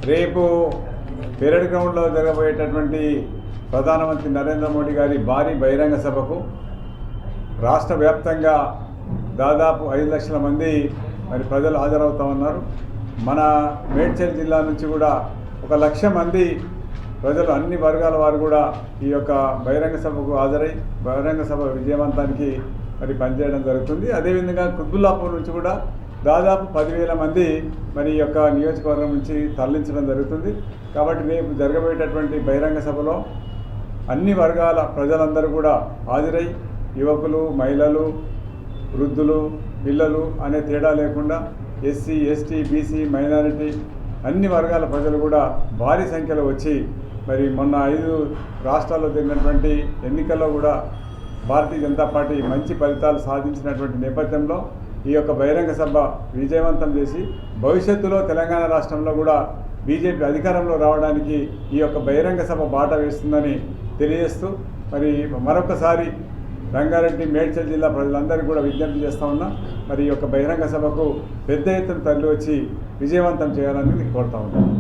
రేపు పెరేడ్ గ్రౌండ్లో జరగబోయేటటువంటి ప్రధానమంత్రి నరేంద్ర మోడీ గారి భారీ బహిరంగ సభకు రాష్ట్ర వ్యాప్తంగా దాదాపు 5 లక్షల మంది మరి ప్రజలు హాజరవుతా ఉన్నారు. మన మేడ్చల్ జిల్లా నుంచి కూడా 1 లక్ష మంది ప్రజలు, అన్ని వర్గాల వారు కూడా ఈ యొక్క బహిరంగ సభకు హాజరై బహిరంగ సభ విజయవంతానికి మరి పనిచేయడం జరుగుతుంది. అదేవిధంగా కుత్బుల్లాపూర్ నుంచి కూడా దాదాపు 10,000 మంది మరి ఈ యొక్క నియోజకవర్గం నుంచి తరలించడం జరుగుతుంది. కాబట్టి రేపు జరగబోయేటటువంటి బహిరంగ సభలో అన్ని వర్గాల ప్రజలందరూ కూడా హాజరై యువకులు, మహిళలు, వృద్ధులు, పిల్లలు అనే తేడా లేకుండా ఎస్సీ, ఎస్టీ, బీసీ, మైనారిటీ అన్ని వర్గాల ప్రజలు కూడా భారీ సంఖ్యలో వచ్చి మరి మొన్న 5 రాష్ట్రాల్లో జరిగినటువంటి ఎన్నికల్లో కూడా భారతీయ జనతా పార్టీ మంచి ఫలితాలు సాధించినటువంటి నేపథ్యంలో ఈ యొక్క బహిరంగ సభ విజయవంతం చేసి భవిష్యత్తులో తెలంగాణ రాష్ట్రంలో కూడా బీజేపీ అధికారంలో రావడానికి ఈ యొక్క బహిరంగ సభ బాట వేస్తుందని తెలియజేస్తూ మరి మరొకసారి రంగారెడ్డి, మేడ్చల్ జిల్లా ప్రజలందరికీ కూడా విజ్ఞప్తి చేస్తూ ఉన్నా. మరి ఈ యొక్క బహిరంగ సభకు పెద్ద ఎత్తున తరలి వచ్చి విజయవంతం చేయాలని కోరుతా ఉన్నాను.